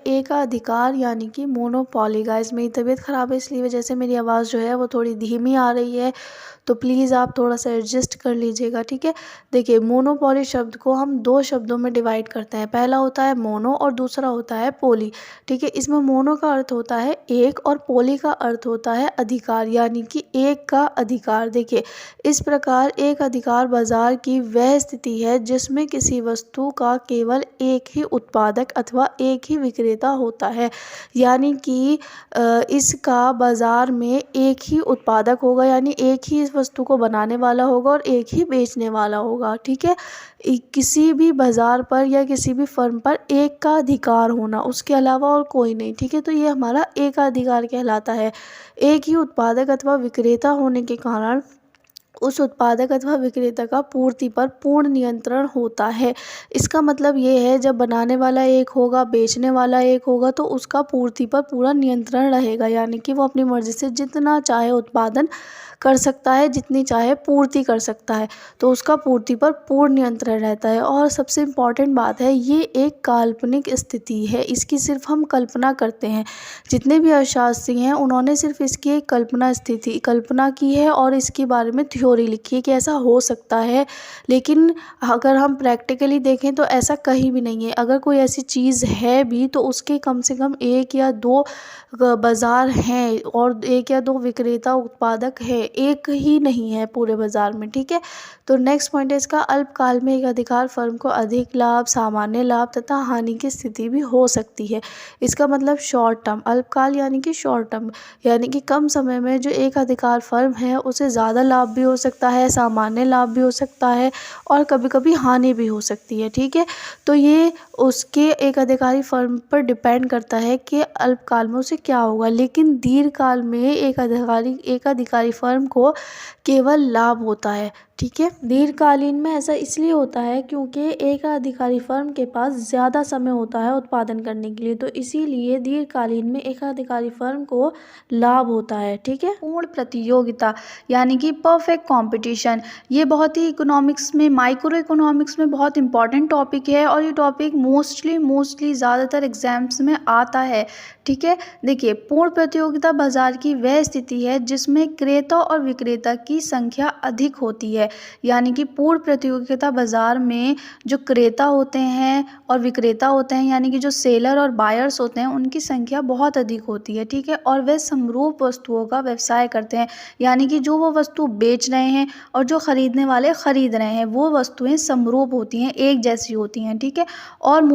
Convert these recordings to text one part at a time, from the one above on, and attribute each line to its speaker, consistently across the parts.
Speaker 1: एकाधिकार यानी कि मोनोपोली। गाइस मेरी तबीयत ख़राब है, इसलिए वजह से मेरी आवाज़ जो है वो थोड़ी धीमी आ रही है, तो प्लीज़ आप थोड़ा सा एडजस्ट कर लीजिएगा, ठीक है। देखिए, मोनोपोली शब्द को हम दो शब्दों में डिवाइड करते हैं। पहला होता है मोनो और दूसरा होता है पोली, ठीक है। इसमें मोनो का अर्थ होता है एक और पोली का अर्थ होता है अधिकार, यानी कि एक का अधिकार। देखिए, इस प्रकार एक अधिकार बाजार की वह स्थिति है जिसमें किसी वस्तु का केवल एक ही उत्पादक अथवा एक ही विक्रेता होता है, यानी कि इसका बाजार में एक ही उत्पादक होगा, यानी एक ही इस वस्तु को बनाने वाला होगा और एक ही बेचने वाला होगा, ठीक है। किसी भी बाजार पर या किसी भी फर्म पर एक का अधिकार होना, उसके अलावा और कोई नहीं, ठीक है। तो ये हमारा एकाधिकार कहलाता है। एक ही उत्पादक अथवा विक्रेता होने के कारण उस उत्पादक अथवा विक्रेता का पूर्ति पर पूर्ण नियंत्रण होता है। इसका मतलब ये है, जब बनाने वाला एक होगा, बेचने वाला एक होगा, तो उसका पूर्ति पर पूरा नियंत्रण रहेगा, यानी कि वो अपनी मर्ज़ी से जितना चाहे उत्पादन कर सकता है, जितनी चाहे पूर्ति कर सकता है, तो उसका पूर्ति पर पूर्ण नियंत्रण रहता है। और सबसे इम्पॉर्टेंट बात है, ये एक काल्पनिक स्थिति है, इसकी सिर्फ हम कल्पना करते हैं। जितने भी अर्थशास्त्री हैं उन्होंने सिर्फ इसकी एक कल्पना की है और इसके बारे में थ्योरी लिखी है कि ऐसा हो सकता है, लेकिन अगर हम प्रैक्टिकली देखें तो ऐसा कहीं भी नहीं है। अगर कोई ऐसी चीज़ है भी तो उसके कम से कम एक या दो बाज़ार हैं और एक या दो विक्रेता उत्पादक है, एक ही नहीं है पूरे बाज़ार में, ठीक है। तो नेक्स्ट पॉइंट है इसका, अल्पकाल में एक अधिकार फर्म को अधिक लाभ, सामान्य लाभ तथा हानि की स्थिति भी हो सकती है। इसका मतलब शॉर्ट टर्म, अल्पकाल यानी कि शॉर्ट टर्म, यानी कि कम समय में जो एक अधिकार फर्म है उसे ज़्यादा लाभ भी हो सकता है, सामान्य लाभ भी हो सकता है और कभी कभी हानि भी हो सकती है, ठीक है। तो ये उसके एक अधिकारी फर्म पर डिपेंड करता है कि अल्पकाल में उसे क्या होगा, लेकिन दीर्घकाल में एक अधिकारी फर्म को केवल लाभ होता है, ठीक है। दीर्घकालीन में ऐसा इसलिए होता है क्योंकि एक अधिकारी फर्म के पास ज़्यादा समय होता है उत्पादन करने के लिए, तो इसीलिए दीर्घकालीन में एक अधिकारी फर्म को लाभ होता है, ठीक है। पूर्ण प्रतियोगिता यानी कि परफेक्ट कंपटीशन, ये बहुत ही इकोनॉमिक्स में, माइक्रो इकोनॉमिक्स में बहुत इंपॉर्टेंट टॉपिक है और ये टॉपिक मोस्टली ज़्यादातर एग्जाम्स में आता है, ठीक है। देखिए, पूर्ण प्रतियोगिता बाजार की वह स्थिति है जिसमें क्रेता और विक्रेता की संख्या अधिक होती है, यानी कि पूर्ण प्रतियोगिता बाजार में जो क्रेता होते हैं और विक्रेता होते हैं, यानी कि जो सेलर और बायर्स होते हैं, उनकी संख्या बहुत अधिक होती है, ठीक है। और वे समरूप वस्तुओं का व्यवसाय करते हैं, यानी कि जो वो वस्तु बेच रहे हैं और जो खरीदने वाले खरीद रहे हैं, वो वस्तुएं समरूप होती हैं, एक जैसी होती हैं, ठीक है। और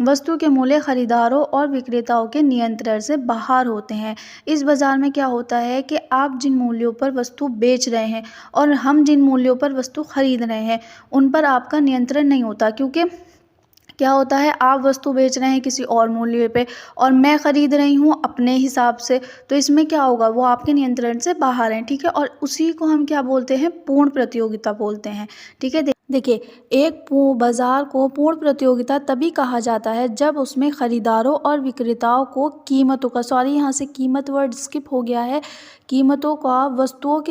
Speaker 1: वस्तु के मूल्य खरीदारों और विक्रेताओं के नियंत्रण से बाहर होते हैं। इस बाजार में क्या होता है कि आप जिन मूल्यों पर वस्तु बेच रहे हैं और हम जिन मूल्यों पर वस्तु खरीद रहे हैं, उन पर आपका नियंत्रण नहीं होता, क्योंकि क्या होता है, आप वस्तु बेच रहे हैं किसी और मूल्य पे और मैं खरीद रही हूँ अपने हिसाब से, तो इसमें क्या होगा, वो आपके नियंत्रण से बाहर हैं, ठीक है। और उसी को हम क्या बोलते हैं, पूर्ण प्रतियोगिता बोलते हैं, ठीक है। देखिए, एक बाजार को पूर्ण प्रतियोगिता तभी कहा जाता है जब उसमें खरीदारों और विक्रेताओं को कीमतों का, सॉरी यहाँ से कीमत वर्ड स्किप हो गया है, कीमतों का वस्तुओं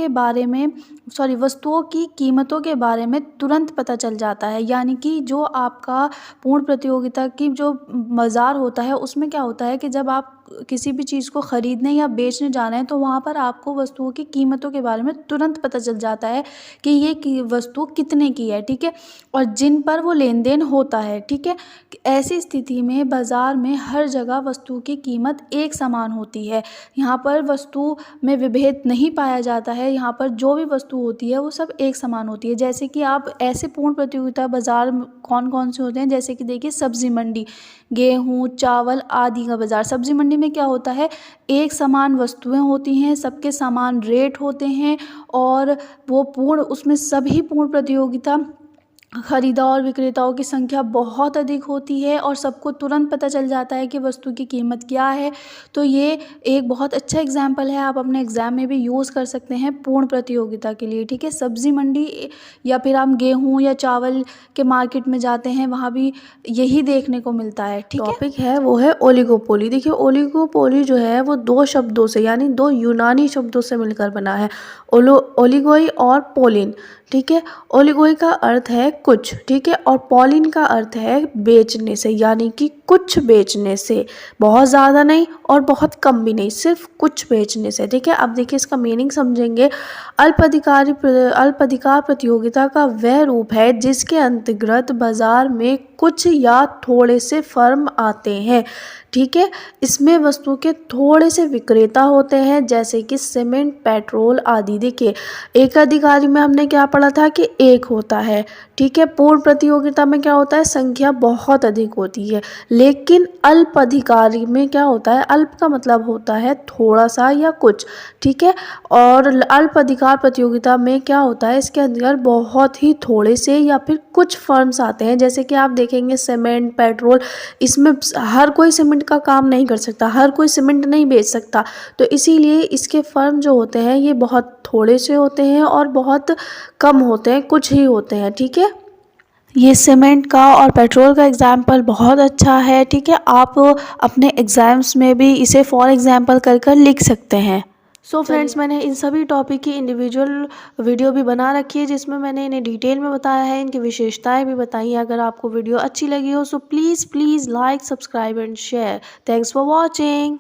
Speaker 1: की कीमतों के बारे में तुरंत पता चल जाता है। यानी कि जो आपका पूर्ण प्रतियोगिता की जो बाज़ार होता है, उसमें क्या होता है कि जब आप किसी भी चीज़ को ख़रीदने या बेचने जा रहे हैं तो वहाँ पर आपको वस्तुओं की कीमतों के बारे में तुरंत पता चल जाता है कि ये वस्तु कितने की है, ठीक है, और जिन पर वो लेन देन होता है, ठीक है। ऐसी स्थिति में बाज़ार में हर जगह वस्तु की कीमत एक समान होती है। यहाँ पर वस्तु में विभेद नहीं पाया जाता है, यहाँ पर जो भी वस्तु होती है वो सब एक समान होती है। जैसे कि आप ऐसे पूर्ण प्रतियोगिता बाज़ार कौन कौन से होते हैं, जैसे कि देखिए, सब्ज़ी मंडी, गेहूँ, चावल आदि का बाज़ार। सब्ज़ी मंडी में क्या होता है, एक समान वस्तुएं होती हैं, सबके समान रेट होते हैं और वो उसमें सभी पूर्ण प्रतियोगिता खरीदा और विक्रेताओं की संख्या बहुत अधिक होती है और सबको तुरंत पता चल जाता है कि वस्तु की कीमत क्या है। तो ये एक बहुत अच्छा एग्जाम्पल है, आप अपने एग्ज़ाम में भी यूज़ कर सकते हैं पूर्ण प्रतियोगिता के लिए, ठीक है। सब्ज़ी मंडी या फिर आप गेहूँ या चावल के मार्केट में जाते हैं, वहाँ भी यही देखने को मिलता है, ठीक है। टॉपिक है वो है ओलिगोपोली। देखिए, ओलिगोपोली जो है वो दो शब्दों से, यानी दो यूनानी शब्दों से मिलकर बना है, ओलिगोई और पोलिन, ठीक है। ओलिगोई का अर्थ है कुछ, ठीक है, और पॉलिन का अर्थ है बेचने से, यानी कि कुछ बेचने से, बहुत ज़्यादा नहीं और बहुत कम भी नहीं, सिर्फ कुछ बेचने से, ठीक है। अब देखिए इसका मीनिंग समझेंगे। अल्पाधिकार प्रतियोगिता का वह रूप है जिसके अंतर्गत बाजार में कुछ या थोड़े से फर्म आते हैं, ठीक है। इसमें वस्तु के थोड़े से विक्रेता होते हैं, जैसे कि सीमेंट, पेट्रोल आदि। देखिए एक अधिकारी में हमने क्या पढ़ा था कि एक होता है, ठीक है। पूर्ण प्रतियोगिता में क्या होता है, संख्या बहुत अधिक होती है। लेकिन अल्प अधिकारी में क्या होता है, अल्प का मतलब होता है थोड़ा सा या कुछ, ठीक है। और अल्प अधिकार प्रतियोगिता में क्या होता है, इसके अंदर बहुत ही थोड़े से या फिर कुछ फर्म्स आते हैं, जैसे कि आप देखेंगे सीमेंट, पेट्रोल, इसमें हर कोई सीमेंट का काम नहीं कर सकता, हर कोई सीमेंट नहीं बेच सकता, तो इसीलिए इसके फर्म जो होते हैं ये बहुत थोड़े से होते हैं और बहुत कम होते हैं, कुछ ही होते हैं, ठीक है। ये सीमेंट का और पेट्रोल का एग्जाम्पल बहुत अच्छा है, ठीक है। आप अपने एग्ज़ाम्स में भी इसे फॉर एग्जाम्पल कर कर लिख सकते हैं। सो फ्रेंड्स, मैंने इन सभी टॉपिक की इंडिविजुअल वीडियो भी बना रखी है, जिसमें मैंने इन्हें डिटेल में बताया है, इनकी विशेषताएं भी बताई हैं। अगर आपको वीडियो अच्छी लगी हो so please like, subscribe and share. Thanks for watching.